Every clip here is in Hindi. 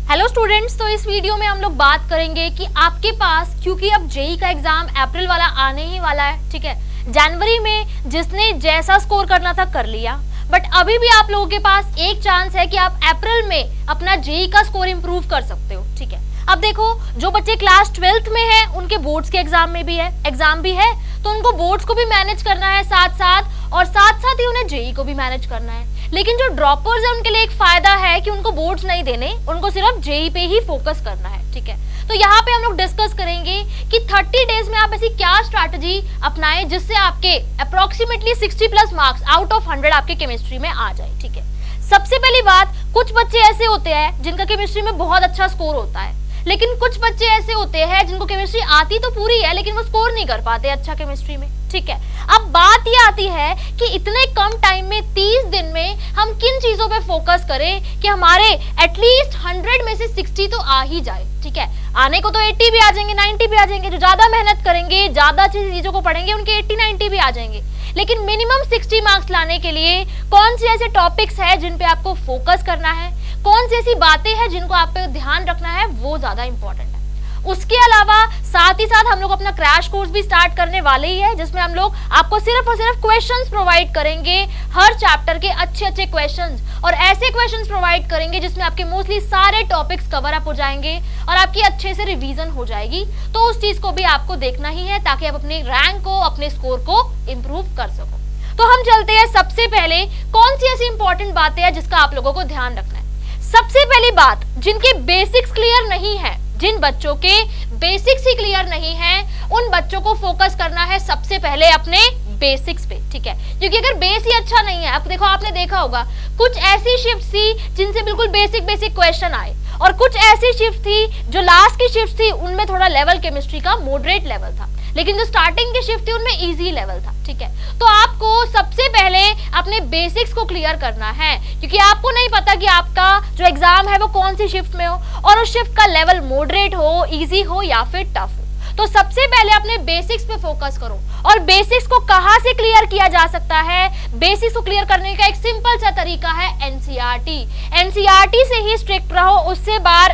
हेलो स्टूडेंट्स, तो इस वीडियो में हम लोग बात करेंगे कि आपके पास, क्योंकि अब जेई का एग्जाम अप्रैल वाला आने ही वाला है, ठीक है। जनवरी में जिसने जैसा स्कोर करना था कर लिया, बट अभी भी आप लोगों के पास एक चांस है कि आप अप्रैल में अपना जेई का स्कोर इंप्रूव कर सकते हो, ठीक है। अब देखो, जो बच्चे क्लास 12th में हैं उनके बोर्ड्स के एग्जाम भी है, तो उनको बोर्ड्स को भी मैनेज करना है साथ साथ, और साथ साथ ही उन्हें जेई को भी मैनेज करना है। लेकिन जो ड्रॉपर्स है उनके लिए एक फायदा है कि उनको बोर्ड्स नहीं देने, उनको सिर्फ जेई पे ही फोकस करना है, ठीक है। तो यहाँ पे हम लोग डिस्कस करेंगे कि 30 डेज में आप ऐसी क्या स्ट्रैटेजी अपनाएं जिससे आपके अप्रोक्सीमेटली 60+ मार्क्स आउट ऑफ 100 आपके केमिस्ट्री में आ जाए, ठीक है। सबसे पहली बात, कुछ बच्चे ऐसे होते हैं जिनका केमिस्ट्री में बहुत अच्छा स्कोर होता है, लेकिन कुछ बच्चे ऐसे होते हैं जिनको केमिस्ट्री आती तो पूरी है लेकिन वो स्कोर नहीं कर पाते अच्छा केमिस्ट्री में, ठीक है। अब बात ये आती है कि इतने कम टाइम में 30 दिन में हम किन चीजों पे फोकस करें कि हमारे एटलीस्ट 100 में से 60 तो आ ही जाए, ठीक है। आने को तो 80 भी आ जाएंगे, 90 भी आ जाएंगे, जो ज्यादा मेहनत करेंगे, ज्यादा अच्छी चीजों को पढ़ेंगे उनके 80-90 भी आ जाएंगे। लेकिन मिनिमम 60 मार्क्स लाने के लिए कौन से ऐसे टॉपिक्स है जिन पे आपको फोकस करना है, कौन सी ऐसी बातें हैं जिनको आप पे ध्यान रखना है, वो ज्यादा इंपॉर्टेंट है। उसके अलावा साथ ही साथ हम लोग अपना क्रैश कोर्स भी स्टार्ट करने वाले ही है, जिसमें हम लोग आपको सिर्फ और सिर्फ क्वेश्चंस प्रोवाइड करेंगे, हर चैप्टर के अच्छे क्वेश्चंस, और ऐसे क्वेश्चंस प्रोवाइड करेंगे जिसमें आपके मोस्टली सारे टॉपिक्स कवर अप हो जाएंगे और आपकी अच्छे से रिवीजन हो जाएगी। तो उस चीज को भी आपको देखना ही है ताकि आप अपने रैंक को, अपने स्कोर को इंप्रूव कर सको। तो हम चलते हैं, सबसे पहले कौन सी ऐसी इंपॉर्टेंट बातें हैं जिसका आप लोगों को ध्यान रखना है। सबसे पहली बात, जिनके बेसिक्स क्लियर नहीं है, जिन बच्चों के बेसिक्स ही क्लियर नहीं है, उन बच्चों को फोकस करना है सबसे पहले अपने बेसिक्स पे, ठीक है। क्योंकि अगर बेस ही अच्छा नहीं है, अब देखो आपने देखा होगा कुछ ऐसी शिफ्ट थी जिनसे बिल्कुल बेसिक क्वेश्चन आए, और कुछ ऐसी शिफ्ट थी जो लास्ट की शिफ्ट थी उनमें थोड़ा लेवल केमिस्ट्री का मॉडरेट लेवल था, लेकिन जो स्टार्टिंग की शिफ्ट थी उनमें इजी लेवल था, ठीक है। तो आपको सबसे पहले अपने बेसिक्स को क्लियर करना है, क्योंकि आपको नहीं पता कि आपका जो एग्जाम है वो कौन सी शिफ्ट में हो, और उस शिफ्ट का लेवल मॉडरेट हो, इजी हो या फिर टफ हो। तो सबसे पहले अपने बेसिक्स पे फोकस करो। और बेसिक्स को कहां से क्लियर किया जा सकता है? बेसिक्स को क्लियर करने का एक सिंपल सा तरीका है एनसीईआरटी। एनसीईआरटी से ही स्ट्रिक्ट रहो, उससे बाहर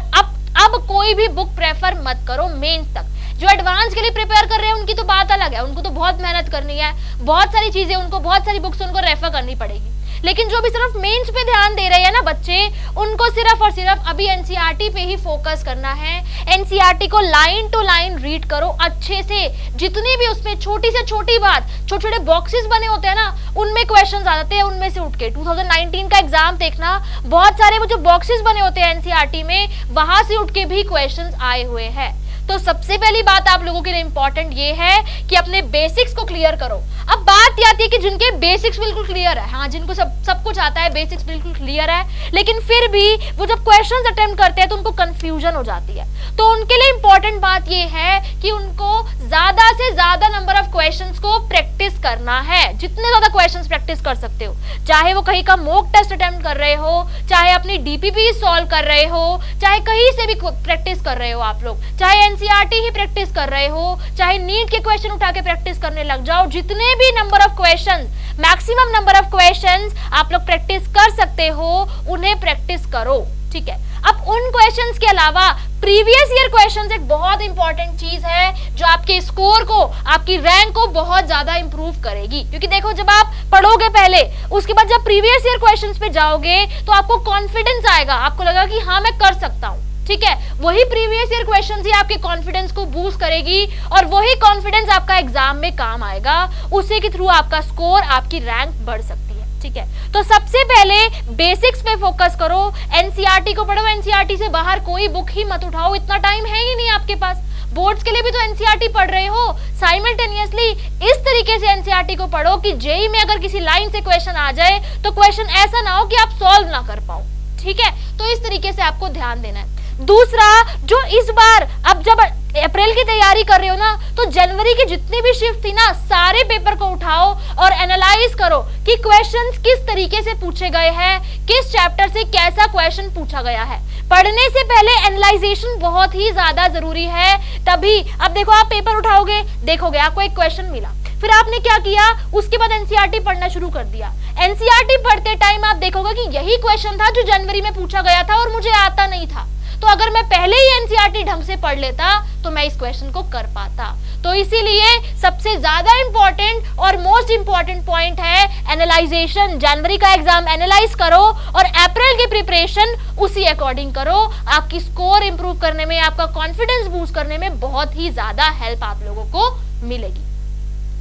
अब कोई भी बुक प्रेफर मत करो मेंस तक। जो एडवांस के लिए प्रिपेयर कर रहे हैं उनकी तो बात अलग है, उनको तो बहुत मेहनत करनी है, बहुत सारी चीजें, उनको बहुत सारी बुक्स उनको रेफर करनी पड़ेगी। लेकिन जो भी सिर्फ मेंस पे ध्यान दे रहे हैं ना बच्चे, उनको सिर्फ और सिर्फ अभी एनसीईआरटी पे ही फोकस करना है। एनसीईआरटी को लाइन टू लाइन रीड करो अच्छे से, जितनी भी उसमें छोटी से छोटी बात, छोटे छोटे बॉक्सेस बने होते हैं ना, उनमें क्वेश्चंस आ जाते हैं, उनमें से उठ के 2019 का एग्जाम देखना, बहुत सारे वो जो बॉक्सेस बने होते हैं एनसीईआरटी में, वहां से उठ के भी क्वेश्चंस आए हुए हैं। तो सबसे पहली बात आप लोगों के लिए इंपॉर्टेंट ये है कि अपने बेसिक्स को क्लियर करो। अब बात ये आती है कि जिनके बेसिक्स बिल्कुल क्लियर है, हाँ, जिनको सब कुछ आता है, बेसिक्स बिल्कुल क्लियर है, लेकिन फिर भी वो जब क्वेश्चंस अटेम्प्ट करते हैं तो उनको कंफ्यूजन हो जाती है। तो उनके लिए इंपॉर्टेंट बात ये है कि उनको ज्यादा से ज्यादा नंबर ऑफ क्वेश्चंस को प्रैक्टिस करना है, जितने ज्यादा क्वेश्चंस प्रैक्टिस कर सकते हो, चाहे वो कहीं का मॉक टेस्ट अटेम्प्ट कर रहे हो, चाहे अपनी डीपीपी सॉल्व कर रहे हो, चाहे कहीं से भी प्रैक्टिस कर रहे हो आप लोग, चाहे एनसीईआरटी ही प्रैक्टिस कर रहे हो, चाहे नीट के क्वेश्चन उठा के प्रैक्टिस करने लग जाओ, जितने भी number of questions, maximum number of questions आप लोग प्रैक्टिस कर सकते हो, उन्हें प्रैक्टिस करो, ठीक है। अब उन क्वेश्चंस के अलावा प्रीवियस ईयर क्वेश्चंस एक बहुत इंपॉर्टेंट चीज है जो आपके स्कोर को, आपकी रैंक को बहुत ज्यादा इंप्रूव करेगी। क्योंकि देखो, जब आप पढ़ोगे पहले, उसके बाद जब प्रीवियस ईयर क्वेश्चंस पे जाओगे तो आपको कॉन्फिडेंस आएगा, आपको लगेगा कि हाँ मैं कर सकता हूँ, ठीक है। वही प्रीवियस ईयर क्वेश्चंस ही आपके कॉन्फिडेंस को बूस्ट करेगी, और वही कॉन्फिडेंस आपका एग्जाम में काम आएगा, उसी के थ्रू आपका स्कोर, आपकी रैंक बढ़ सकती है, ठीक है। तो सबसे पहले बेसिक्स पे फोकस करो, एनसीईआरटी को पढ़ो, एनसीईआरटी से बाहर कोई बुक ही मत उठाओ, इतना टाइम है ही नहीं आपके पास। बोर्ड्स के लिए भी तो एनसीईआरटी पढ़ रहे हो, साइमल्टेनियसली इस तरीके से एनसीईआरटी को पढ़ो कि जेई में अगर किसी लाइन से क्वेश्चन आ जाए तो क्वेश्चन ऐसा ना हो कि आप सॉल्व ना कर पाओ, ठीक है। तो इस तरीके से आपको ध्यान देना है। दूसरा, जो इस बार अब जब अप्रैल की तैयारी कर रहे हो ना, तो जनवरी की जितनी भी शिफ्ट थी ना, सारे पेपर को उठाओ और एनालाइज करो कि क्वेश्चंस किस तरीके से पूछे गए हैं, किस चैप्टर से कैसा क्वेश्चन पूछा गया है। पढ़ने से पहले एनालाइजेशन बहुत ही ज्यादा जरूरी है, तभी अब देखो आप पेपर उठाओगे, देखोगे आपको एक क्वेश्चन मिला, फिर आपने क्या किया, उसके बाद एनसीईआरटी पढ़ना शुरू कर दिया। एनसीईआरटी पढ़ते टाइम आप देखोगे कि यही क्वेश्चन था जो जनवरी में पूछा गया था और मुझे आता नहीं था, तो अगर मैं पहले ही एनसीईआरटी ढंग से पढ़ लेता तो मैं इस क्वेश्चन को कर पाता। तो इसीलिए सबसे ज्यादा इंपॉर्टेंट और मोस्ट इंपॉर्टेंट पॉइंट है एनालाइजेशन। जनवरी का एग्जाम एनालाइज करो और अप्रैल की प्रिपरेशन उसी अकॉर्डिंग करो। आपकी स्कोर इंप्रूव करने में, आपका कॉन्फिडेंस बूस्ट करने में बहुत ही ज्यादा हेल्प आप लोगों को मिलेगी।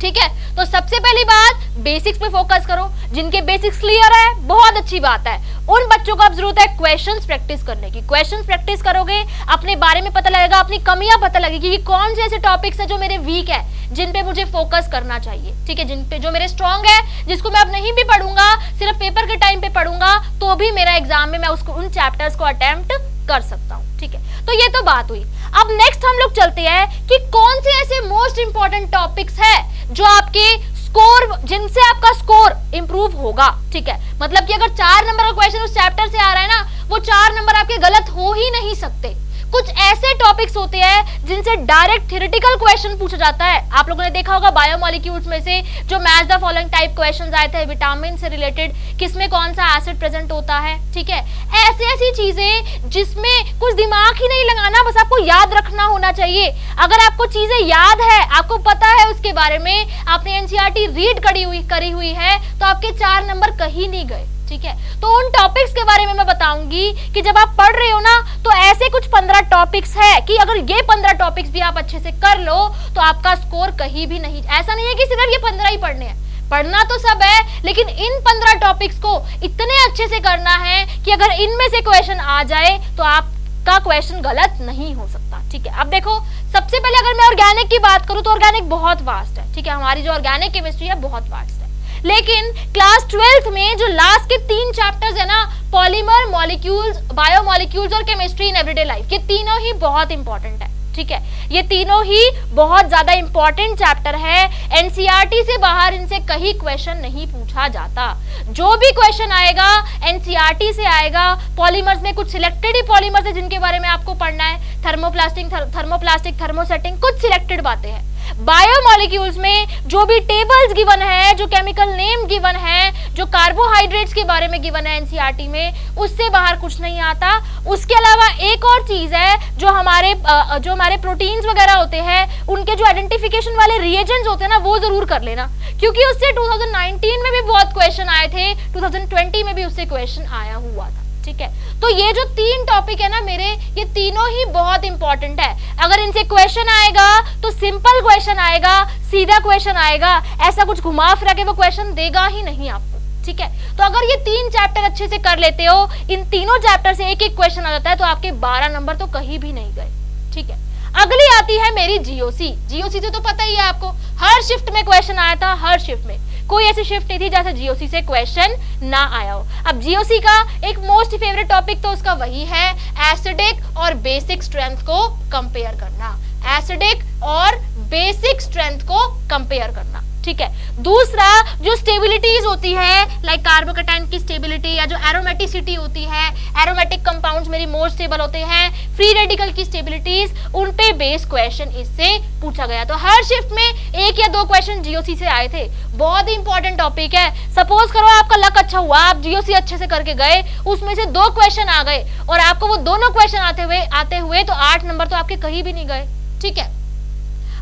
ठीक है, तो सबसे पहली बात बेसिक्स पे फोकस करो। जिनके बेसिक्स क्लियर है बहुत अच्छी बात है, उन बच्चों को अब जरूरत है क्वेश्चंस प्रैक्टिस करने की। क्वेश्चंस प्रैक्टिस करोगे, अपने बारे में पता लगेगा, अपनी कमियां पता लगेगी कि कौन से ऐसे टॉपिक्स है जो मेरे वीक है, जिन पे मुझे फोकस करना चाहिए। ठीक है, जिन पे जो मेरे स्ट्रॉन्ग है, जिसको मैं अब नहीं भी पढ़ूंगा, सिर्फ पेपर के टाइम पे पढ़ूंगा तो भी मेरा एग्जाम में मैं उसको उन चैप्टर्स को अटेम्प्ट कर सकता हूँ। ठीक है, तो ये तो बात हुई। अब नेक्स्ट हम लोग चलते हैं कि कौन से ऐसे मोस्ट इंपॉर्टेंट टॉपिक्स है जो आपके स्कोर, जिनसे आपका स्कोर इंप्रूव होगा। ठीक है, मतलब कि अगर 4 नंबर का क्वेश्चन उस चैप्टर से आ रहा है ना, वो 4 नंबर आपके गलत हो ही नहीं सकते। कुछ ऐसे टॉपिक्स होते हैं जिनसे डायरेक्ट थ्योरेटिकल क्वेश्चन पूछा जाता है। आप लोगों ने देखा होगा बायोमोलिक्यूल्स में से जो match the following type questions आए थे, विटामिन से रिलेटेड, किसमें कौन सा एसिड प्रेजेंट होता है। ठीक है, ऐसी चीजें जिसमें कुछ दिमाग ही नहीं लगाना, बस आपको याद रखना होना चाहिए। अगर आपको चीजें याद है, आपको पता है उसके बारे में, आपने एनसीईआरटी रीड करी हुई है, तो आपके 4 नंबर कहीं नहीं गए। ठीक है, तो उन टॉपिक्स के बारे में मैं बताऊंगी कि जब आप पढ़ रहे हो ना, तो ऐसे कुछ 15 टॉपिक्स है कि अगर ये 15 टॉपिक्स भी आप अच्छे से कर लो तो आपका स्कोर कहीं भी नहीं, ऐसा नहीं है कि सिर्फ ये 15 ही पढ़ने हैं, पढ़ना तो सब है, लेकिन इन 15 टॉपिक्स को इतने अच्छे से करना है कि अगर इनमें से क्वेश्चन आ जाए तो आपका क्वेश्चन गलत नहीं हो सकता। ठीक है, अब देखो, सबसे पहले अगर मैं ऑर्गेनिक की बात करूं तो ऑर्गेनिक बहुत वास्ट है। ठीक है, हमारी जो ऑर्गेनिक केमिस्ट्री है बहुत वास्ट है, लेकिन क्लास 12th में जो लास्ट के 3 चैप्टर्स है ना, पॉलीमर, मॉलिक्यूल्स, बायोमॉलिक्यूल्स और केमिस्ट्री इन एवरीडे लाइफ, ये तीनों ही बहुत इंपॉर्टेंट है। ठीक है, ये तीनों ही बहुत ज्यादा इंपॉर्टेंट चैप्टर है। एनसीईआरटी से बाहर इनसे कहीं क्वेश्चन नहीं पूछा जाता। जो भी क्वेश्चन आएगा एनसीईआरटी से आएगा। पॉलीमर्स में कुछ सिलेक्टेड ही पॉलीमर्स है जिनके बारे में आपको पढ़ना है, थर्मोप्लास्टिक, थर्मोसेटिंग, कुछ सिलेक्टेड बातें हैं। बायोमॉलिक्यूल्स में जो भी टेबल्स गिवन है, जो केमिकल नेम गिवन है, जो कार्बोहाइड्रेट्स के बारे में गिवन है एनसीईआरटी में, उससे बाहर कुछ नहीं आता। उसके अलावा एक और चीज है, जो हमारे प्रोटीन्स वगैरह होते हैं, उनके जो आइडेंटिफिकेशन वाले रिएजेंट्स होते हैं ना, वो जरूर कर लेना, क्योंकि उससे 2019 में भी बहुत क्वेश्चन आए थे, 2020 में भी उससे क्वेश्चन आया हुआ था। ठीक है, तो ये जो 3 टॉपिक है ना मेरे, ये तीनों ही बहुत इंपॉर्टेंट है। अगर इनसे क्वेश्चन आएगा तो सिंपल क्वेश्चन आएगा, सीधा क्वेश्चन आएगा, ऐसा कुछ घुमा फिरा के वो क्वेश्चन देगा ही नहीं आपको। ठीक है, तो अगर ये 3 चैप्टर अच्छे से कर लेते हो, इन तीनों चैप्टर से एक क्वेश्चन आ जाता है, तो आपके 12 नंबर तो कहीं भी नहीं गए। ठीक है, अगली आती है मेरी जीओसी। जीओसी से तो पता ही है आपको, हर शिफ्ट में क्वेश्चन आया था, हर शिफ्ट में कोई ऐसी शिफ्ट नहीं थी जैसे जीओसी से क्वेश्चन ना आया हो। अब जीओसी का एक मोस्ट फेवरेट टॉपिक तो उसका वही है, एसिडिक और बेसिक स्ट्रेंथ को कंपेयर करना, एसिडिक और बेसिक स्ट्रेंथ को कंपेयर करना। ठीक है, दूसरा जो स्टेबिलिटीज होती है, लाइक कार्बोकैटायन की स्टेबिलिटी या जो एरोमेटिसिटी होती है, एरोमेटिक कंपाउंड्स मेरी मोर स्टेबल होते हैं, फ्री रेडिकल की स्टेबिलिटीज, उन पे बेस्ड क्वेश्चन इससे पूछा गया। तो हर शिफ्ट में 1 या 2 क्वेश्चन जीओसी से आए थे। बहुत ही इंपॉर्टेंट टॉपिक है। सपोज करो आपका लक अच्छा हुआ, आप जीओसी अच्छे से करके गए, उसमें से 2 क्वेश्चन आ गए और आपको वो दोनों क्वेश्चन आते हुए तो 8 नंबर तो आपके कहीं भी नहीं गए। ठीक है,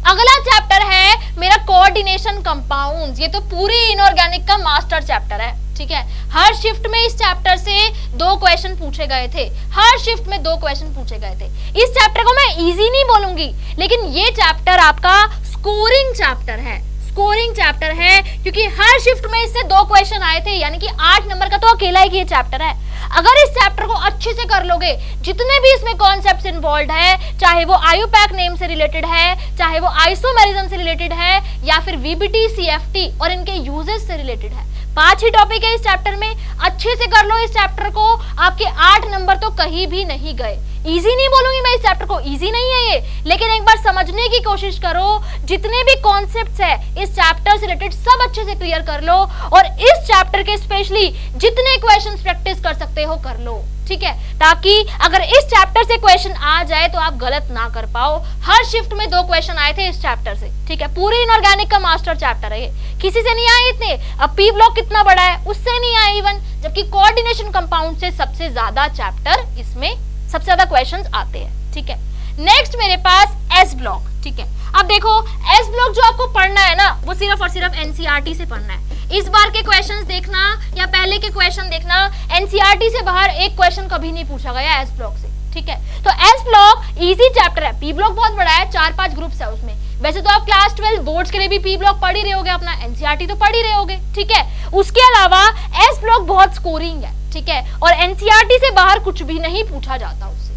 अगला चैप्टर है मेरा कोऑर्डिनेशन कंपाउंड्स। ये तो पूरी इनऑर्गेनिक का मास्टर चैप्टर है। ठीक है, हर शिफ्ट में इस चैप्टर से 2 क्वेश्चन पूछे गए थे, हर शिफ्ट में 2 क्वेश्चन पूछे गए थे। इस चैप्टर को मैं इजी नहीं बोलूंगी, लेकिन ये चैप्टर आपका स्कोरिंग चैप्टर है, स्कोरिंग चैप्टर है, क्योंकि हर शिफ्ट में इससे 2 क्वेश्चन आए थे, यानी कि 8 नंबर का तो अकेला ही ये चैप्टर है। अगर इस चैप्टर को अच्छे से कर लोगे, जितने भी इसमें कॉन्सेप्ट्स इन्वॉल्व है, चाहे वो आयुपैक नेम से रिलेटेड है, चाहे वो आइसोमेरिज्म से रिलेटेड है, या फिर वीबीटी, सीएफटी और इनके यूजेस से रिलेटेड है, 5 ही टॉपिक है इस चैप्टर में। अच्छे से कर लो इस चैप्टर को, आपके 8 नंबर तो कहीं भी नहीं गए। इजी नहीं बोलूंगी मैं इस चैप्टर को, इजी नहीं है ये, लेकिन एक बार समझने की कोशिश करो। जितने भी कॉन्सेप्ट्स है इस चैप्टर से रिलेटेड सब अच्छे से क्लियर कर लो, और इस चैप्टर के स्पेशली जितने क्वेश्चंस प्रैक्टिस कर सकते हो कर लो। ठीक है, ताकि अगर इस चैप्टर से क्वेश्चन आ जाए तो आप गलत ना कर पाओ। हर शिफ्ट में 2 क्वेश्चन आए थे इस चैप्टर से। ठीक है, पूरे इनऑर्गेनिक का मास्टर चैप्टर है ये, किसी से नहीं आए इतने। अब पी ब्लॉक कितना बड़ा है, उससे नहीं आए इवन, जबकि कोऑर्डिनेशन कंपाउंड से सबसे ज्यादा चैप्टर इसमें सबसे ज्यादा क्वेश्चंस आते हैं, ठीक है। नेक्स्ट मेरे पास एस ब्लॉक, ठीक है। अब देखो एस ब्लॉक जो आपको पढ़ना है ना, वो सिर्फ और सिर्फ एनसीईआरटी से पढ़ना है। इस बार के क्वेश्चंस देखना या पहले के क्वेश्चन देखना, एनसीईआरटी से बाहर एक क्वेश्चन कभी नहीं पूछा गया एस ब्लॉक से, ठीक है। तो एस ब्लॉक इजी चैप्टर है, पी ब्लॉक बहुत बड़ा है, 4-5 ग्रुप्स है उसमें। वैसे तो आप क्लास 12 बोर्ड्स के लिए भी पी ब्लॉक पढ़ ही रहे होगे, अपना एनसीईआरटी तो पढ़ ही रहे होगे, ठीक है। उसके अलावा एस ब्लॉक बहुत स्कोरिंग है, ठीक है, और एनसीईआरटी से बाहर कुछ भी नहीं पूछा जाता उससे।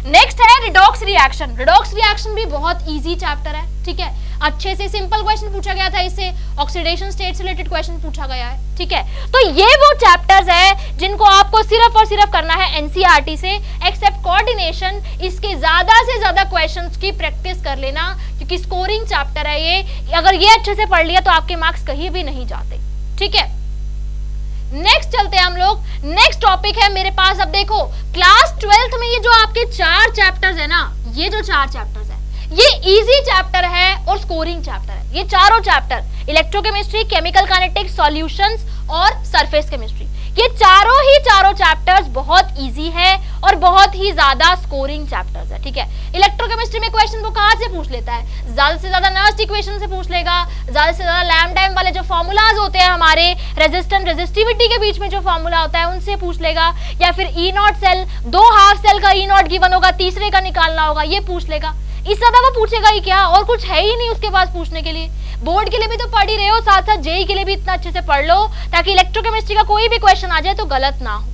नेक्स्ट है रिडॉक्स रिएक्शन। रिडॉक्स रिएक्शन भी बहुत इजी चैप्टर है, ठीक है। अच्छे से सिंपल क्वेश्चन पूछा गया था इससे, ऑक्सीडेशन स्टेट से रिलेटेड क्वेश्चन पूछा गया है, ठीक है। तो ये वो चैप्टर्स है जिनको आपको सिर्फ और सिर्फ करना है एनसीईआरटी से, एक्सेप्ट कोऑर्डिनेशन। इसके ज्यादा से ज्यादा क्वेश्चंस की प्रैक्टिस कर लेना, क्योंकि स्कोरिंग चैप्टर है ये। अगर ये अच्छे से पढ़ लिया तो आपके मार्क्स कहीं भी नहीं जाते, ठीक है। नेक्स्ट चलते हैं हम लोग, नेक्स्ट टॉपिक है मेरे पास। अब देखो क्लास 12th में ये जो आपके 4 चैप्टर्स है ना, ये जो 4 चैप्टर्स है ये इजी चैप्टर है और स्कोरिंग चैप्टर है। ये चारों chapter, electrochemistry, chemical kinetics, solutions और सरफेस केमिस्ट्री, ये चारों चैप्टर्स बहुत इजी है और बहुत ही ज्यादा स्कोरिंग चैप्टर्स है, ठीक है। इलेक्ट्रोकेमिस्ट्री में क्वेश्चन वो कहां से पूछ लेता है, ज्यादा से ज्यादा नर्स्ट इक्वेशन से पूछ लेगा, ज्यादा से ज्यादा लैम्डा वाले जो फॉर्मूलाज होते हैं हमारे रेजिस्टेंस रेजिस्टिविटी के बीच में जो फॉर्मूला होता है उनसे पूछ लेगा, या फिर ई नॉट सेल, 2 हाफ सेल का ई नॉट गिवन होगा, तीसरे का निकालना होगा, ये पूछ लेगा। इससे ज्यादा वो पूछेगा ही क्या, और कुछ है ही नहीं उसके पास पूछने के लिए। बोर्ड के लिए भी तो पढ़ ही रहे हो, साथ साथ जेई के लिए भी इतना अच्छे से पढ़ लो ताकि इलेक्ट्रोकेमिस्ट्री का कोई भी क्वेश्चन आ जाए तो गलत ना हो,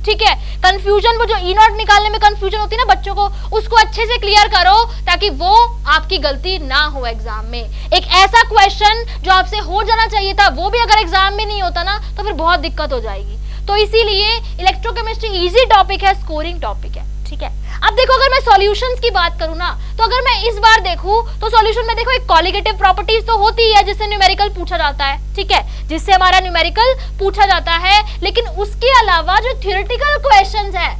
ठीक है। कंफ्यूजन, वो जो ई नॉट निकालने में कंफ्यूजन होती है ना बच्चों को, उसको अच्छे से क्लियर करो ताकि वो आपकी गलती ना हो एग्जाम में। एक ऐसा क्वेश्चन जो आपसे हो जाना चाहिए था वो भी अगर एग्जाम में नहीं होता ना तो फिर बहुत दिक्कत हो जाएगी। तो इसीलिए इलेक्ट्रोकेमिस्ट्री इजी टॉपिक है, स्कोरिंग टॉपिक है, ठीक है। अब देखो अगर मैं सॉल्यूशंस की बात करूं ना, तो अगर मैं इस बार देखूं तो सॉल्यूशन में देखो एक कॉलिगेटिव प्रॉपर्टीज तो होती है जिससे न्यूमेरिकल पूछा जाता है, ठीक है, जिससे हमारा न्यूमेरिकल पूछा जाता है। लेकिन उसके अलावा जो थ्योरेटिकल क्वेश्चंस है,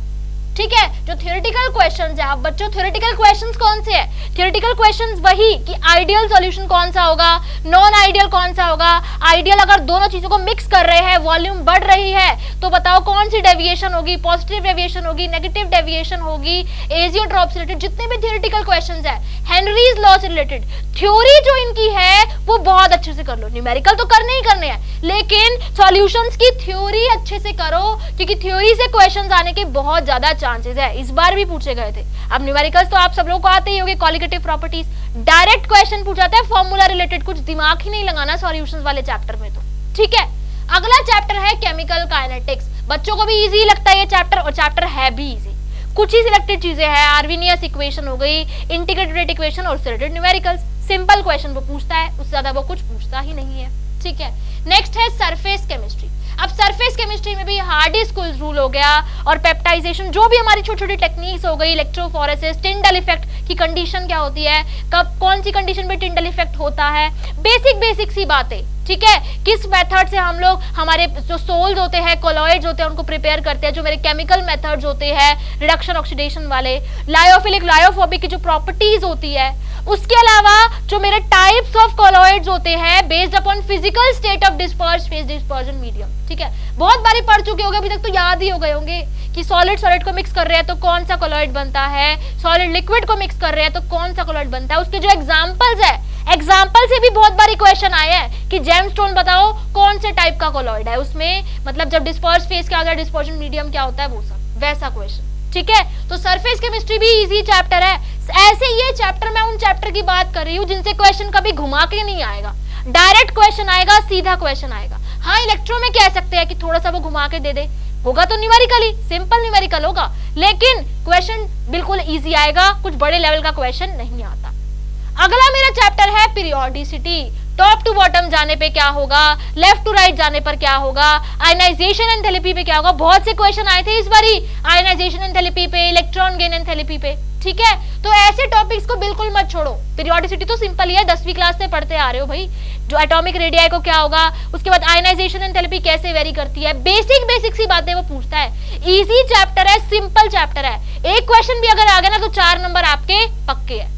ठीक है, जो थ्योरेटिकल क्वेश्चंस है, अब बच्चों थ्योरेटिकल क्वेश्चंस कौन से है, थ्योरेटिकल क्वेश्चंस वही कि आइडियल सॉल्यूशन कौन सा होगा, नॉन आइडियल कौन सा होगा। आइडियल अगर दोनों चीजों को मिक्स कर रहे हैं, वॉल्यूम बढ़ रही है, तो बताओ कौन सी डेविएशन होगी, पॉजिटिव डेविएशन होगी, नेगेटिव डेविएशन होगी, एजियोट्रॉप से रिलेटेड जितने भी थ्योरेटिकल क्वेश्चंस है, हेनरीज लॉ से रिलेटेड थ्योरी जो इनकी है वो बहुत अच्छे से कर लो। न्यूमेरिकल तो करने ही करने हैं, लेकिन सॉल्यूशंस की थ्योरी अच्छे से करो, क्योंकि थ्योरी से क्वेश्चंस आने के बहुत ज्यादा चांसेस है। इस बार भी पूछे गए थे। अब न्यूमेरिकल्स तो आप सब लोगों को आते ही होंगे, कॉलिगेटिव प्रॉपर्टीज डायरेक्ट क्वेश्चन पूछाता है, फॉर्मूला रिलेटेड, कुछ दिमाग ही नहीं लगाना सॉल्यूशंस वाले चैप्टर में तो, ठीक है। अगला चैप्टर है केमिकल काइनेटिक्स। बच्चों को भी इजी लगता है ये चैप्टर, और चैप्टर है भी इजी। कुछ ही सिलेक्टेड चीजें हैं, आर्विनियस इक्वेशन हो गई, इंटीग्रेटेड रेट इक्वेशन और रिलेटेड न्यूमेरिकल्स, सिंपल क्वेश्चन वो पूछता है, उससे ज्यादा वो कुछ पूछता ही नहीं है, ठीक है। नेक्स्ट है सरफेस केमिस्ट्री। अब सरफेस केमिस्ट्री में भी हार्डी-स्कुल्स रूल हो गया और पेप्टाइजेशन, जो भी हमारी छोटी छोटी टेक्निक्स हो गई, इलेक्ट्रोफोरेसिस, टिंडल इफेक्ट की कंडीशन क्या होती है, कब कौन सी कंडीशन में टिंडल इफेक्ट होता है, बेसिक सी बातें, ठीक है। किस मेथड से हम लोग हमारे जो सोल्स होते हैं, कोलॉइड्स होते हैं, उनको प्रिपेयर करते हैं, जो मेरे केमिकल मेथड्स होते हैं, रिडक्शन ऑक्सीडेशन वाले, लायोफिलिक लायोफोबिक की जो प्रॉपर्टीज होती है, उसके अलावा जो मेरे टाइप्स ऑफ कोलॉइड्स होते हैं based upon physical state of disperse phase dispersion medium, ठीक है। बहुत बारी पढ़ चुके होंगे, अभी तक तो याद ही हो गए होंगे कि सॉलिड को मिक्स कर रहे हैं तो कौन सा कोलॉइड बनता है, सॉलिड लिक्विड को मिक्स कर रहे हैं तो कौन सा कोलॉइड बनता है। उसके जो एग्जांपल्स है, एग्जाम्पल से भी बहुत बारी क्वेश्चन आए हैं कि जेमस्टोन बताओ कौन से टाइप का कोलॉइड है उसमें, मतलब जब डिस्पर्स फेज क्या होता है, डिस्पर्जन मीडियम क्या होता है, वो सब वैसा क्वेश्चन, ठीक है। तो सरफेस केमिस्ट्री भी इजी चैप्टर है। ऐसे ये चैप्टर, मैं उन चैप्टर की बात कर रही हूँ जिनसे क्वेश्चन कभी घुमा के नहीं आएगा, डायरेक्ट क्वेश्चन आएगा, सीधा क्वेश्चन आएगा। हाँ, इलेक्ट्रो में कह सकते हैं कि थोड़ा सा वो घुमा के दे दे, होगा तो न्यूमेरिकली सिंपल न्यूमेरिकल होगा, लेकिन क्वेश्चन बिल्कुल इजी आएगा, कुछ बड़े लेवल का क्वेश्चन नहीं आता। अगला मेरा चैप्टर है पीरियोडिसिटी। टॉप टू बॉटम जाने पे क्या होगा, लेफ्ट टू राइट जाने पर क्या होगा, आयनाइजेशन एंथैल्पी पे क्या होगा। बहुत से क्वेश्चन आए थे इस बारी आयनाइजेशन एंथैल्पी पे, इलेक्ट्रॉन गेन एंथैल्पी पे, ठीक है। तो ऐसे टॉपिक्स को बिल्कुल मत छोड़ो। पीरियोडिसिटी तो सिंपल ही है, 10वीं क्लास से पढ़ते आ रहे हो भाई। जो एटॉमिक रेडियाई को क्या होगा, उसके बाद आयनाइजेशन एंथैल्पी कैसे वेरी करती है, बेसिक सी बातें वो पूछता है। इजी चैप्टर है, सिंपल चैप्टर है। एक क्वेश्चन भी अगर आ गया ना तो 4 नंबर आपके पक्के है।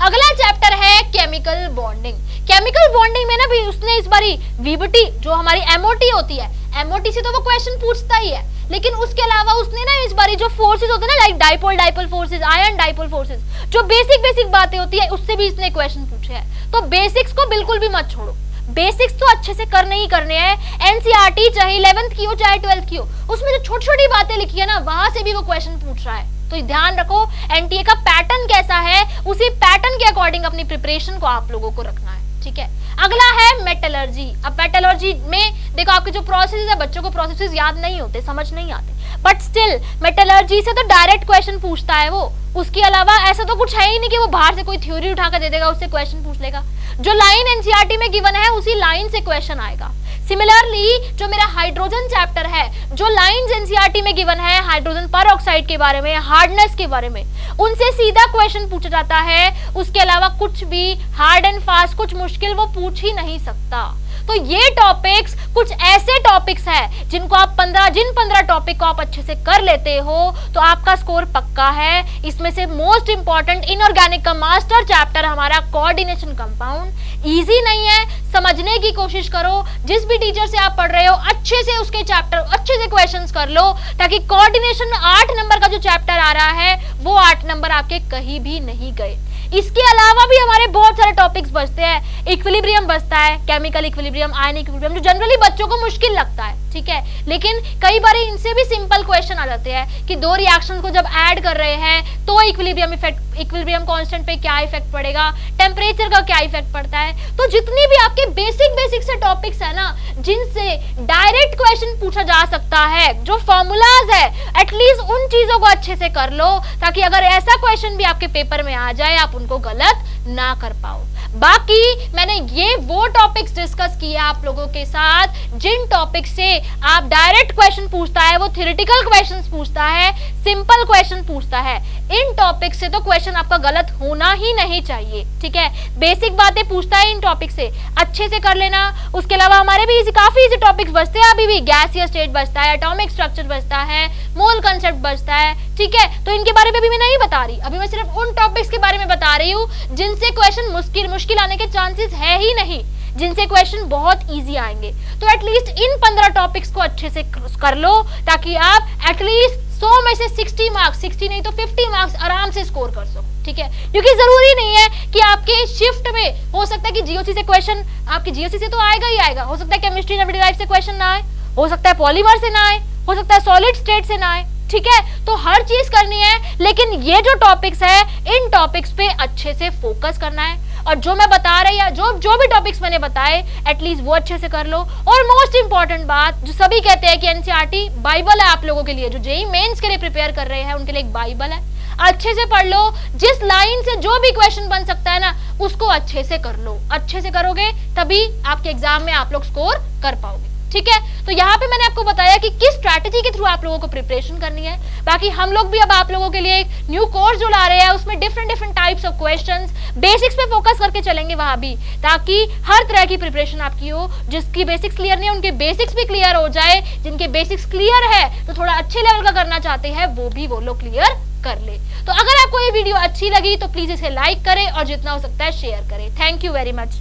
अगला चैप्टर है केमिकल बॉन्डिंग। केमिकल बॉन्डिंग में ना भी उसने इस बारी वीबीटी जो हमारी एमओटी होती है, एमओटी से तो वो क्वेश्चन पूछता ही है, लेकिन उसके अलावा उसने ना इस बारी जो फोर्सेस होते हैं ना, like dipole forces, ion dipole forces, जो बेसिक बातें होती है उससे भी इसने क्वेश्चन पूछे हैं। तो बेसिक्स को बिल्कुल भी मत छोड़ो, बेसिक्स तो अच्छे से करने ही करने हैं। एनसीईआरटी चाहे 11th की हो चाहे 12th की हो, उसमें जो छोटी छोटी बातें लिखी है ना, वहां से भी वो क्वेश्चन पूछ रहा है। तो ध्यान रखो एनटीए का पैटर्न कैसा है, उसी पैटर्न के अकॉर्डिंग अपनी प्रिपरेशन को आप लोगों को रखना है, ठीक है। अगला है मेटलर्जी। अब मेटलर्जी में देखो आपके जो प्रोसेस है, बच्चों को प्रोसेसेस याद नहीं होते, समझ नहीं आते, बट स्टिल मेटलर्जी से तो डायरेक्ट क्वेश्चन पूछता है वो। उसके अलावा ऐसा तो कुछ है ही नहीं कि वो बाहर से कोई थ्योरी उठा कर दे देगा, उससे क्वेश्चन पूछ लेगा। जो लाइन एनसीईआरटी में गिवन है उसी लाइन से क्वेश्चन आएगा। सिमिलरली जो मेरा हाइड्रोजन चैप्टर है, जो लाइंस एनसीईआरटी में गिवन है हाइड्रोजन परऑक्साइड के बारे में, हार्डनेस के बारे में, उनसे सीधा क्वेश्चन पूछा जाता है। उसके अलावा कुछ भी हार्ड एंड फास्ट, कुछ मुश्किल वो पूछ ही नहीं सकता। तो ये टॉपिक्स कुछ ऐसे टॉपिक्स हैं जिनको आप 15 टॉपिक को आप अच्छे से कर लेते हो तो आपका स्कोर पक्का है। इसमें से मोस्ट इंपॉर्टेंट इनऑर्गेनिक का मास्टर चैप्टर हमारा कोऑर्डिनेशन कंपाउंड इजी नहीं है, समझने की कोशिश करो। जिस भी टीचर से आप पढ़ रहे हो अच्छे से उसके चैप्टर अच्छे से क्वेश्चंस कर लो, ताकि कोऑर्डिनेशन 8 नंबर का जो चैप्टर आ रहा है वो 8 नंबर आपके कहीं भी नहीं गए। इसके अलावा भी हमारे बहुत सारे टॉपिक्स बचते हैं। इक्विलिब्रियम बचता है, केमिकल इक्विलिब्रियम, आयन इक्विलिब्रियम, जो जनरली बच्चों को मुश्किल लगता है, ठीक है, लेकिन कई बार इनसे भी सिंपल क्वेश्चन आ जाते हैं कि दो रिएक्शन को जब ऐड कर रहे हैं तो इक्विलिब्रियम कांस्टेंट पे क्या इफेक्ट पड़ेगा, टेम्परेचर का क्या इफेक्ट पड़ता है। तो जितनी भी आपके बेसिक से टॉपिक्स है ना, जिनसे डायरेक्ट क्वेश्चन पूछा जा सकता है, जो फॉर्मूलाज है, एटलीस्ट उन चीजों को अच्छे से कर लो, ताकि अगर ऐसा क्वेश्चन भी आपके पेपर में आ जाए आप उनको गलत ना कर पाओ। बाकी मैंने ये वो टॉपिक्स डिस्कस किए आप लोगों के साथ जिन टॉपिक से आप डायरेक्ट क्वेश्चन पूछता है, वो थ्योरेटिकल क्वेश्चंस पूछता है, सिंपल क्वेश्चन पूछता है। इन टॉपिक से तो क्वेश्चन आपका गलत होना ही नहीं चाहिए, ठीक है। बेसिक बातें पूछता है इन टॉपिक से, अच्छे से कर लेना। उसके अलावा हमारे भी काफी इजी टॉपिक्स बचते हैं अभी भी। गैसियस स्टेट बचता है, एटॉमिक स्ट्रक्चर बचता है, मोल कंसेप्ट बचता है, ठीक है। तो इनके बारे में अभी मैं नहीं बता रही, अभी मैं सिर्फ उन टॉपिक्स के बारे में बता रही हूँ जिनसे क्वेश्चन मुश्किल आने के चांसेस है ही नहीं, जिनसे क्वेश्चन बहुत इजी आएंगे। तो एटलीस्ट इन 15 टॉपिक्स को अच्छे से कर लो, ताकि आप एटलीस्ट 100 में से 60 मार्क्स, 60 नहीं तो 50 मार्क्स आराम से स्कोर कर सको, ठीक है। क्योंकि जरूरी नहीं है कि आपके शिफ्ट में हो सकता है कि जीओसी से क्वेश्चन, आपके जीओसी से तो आएगा ही आएगा, हो सकता है केमिस्ट्री एवरीडे लाइफ से क्वेश्चन ना आए, हो सकता है पॉलीमर से ना आए, हो सकता है सॉलिड स्टेट से ना आए, ठीक है। तो हर चीज करनी है, लेकिन ये जो टॉपिक्स है इन टॉपिक्स पे अच्छे से फोकस करना है। और जो मैं बता रही है, जो भी टॉपिक्स मैंने बताए एटलीस्ट वो अच्छे से कर लो। और मोस्ट इंपॉर्टेंट बात, जो सभी कहते हैं कि एनसीईआरटी बाइबल है आप लोगों के लिए, जो जेईई मेंस के लिए प्रिपेयर कर रहे हैं उनके लिए एक बाइबल है। अच्छे से पढ़ लो, जिस लाइन से जो भी क्वेश्चन बन सकता है ना उसको अच्छे से कर लो। अच्छे से करोगे तभी आपके एग्जाम में आप लोग स्कोर कर पाओगे, ठीक है। तो यहाँ पे मैंने आपको बताया कि किस स्ट्रैटेजी के थ्रू आप लोगों को प्रिपरेशन करनी है। बाकी हम लोग भी अब आप लोगों के लिए एक न्यू कोर्स जो ला रहे हैं उसमें different types of questions, basics पे फोकस करके चलेंगे वहां भी, ताकि हर तरह की प्रिपरेशन आपकी हो। जिसकी बेसिक्स क्लियर नहीं है उनके बेसिक्स भी क्लियर हो जाए, जिनके बेसिक्स क्लियर है तो थोड़ा अच्छे लेवल का करना चाहते हैं वो लोग क्लियर कर ले। तो अगर आपको ये वीडियो अच्छी लगी तो प्लीज इसे लाइक करें और जितना हो सकता है शेयर करें। Thank you very much.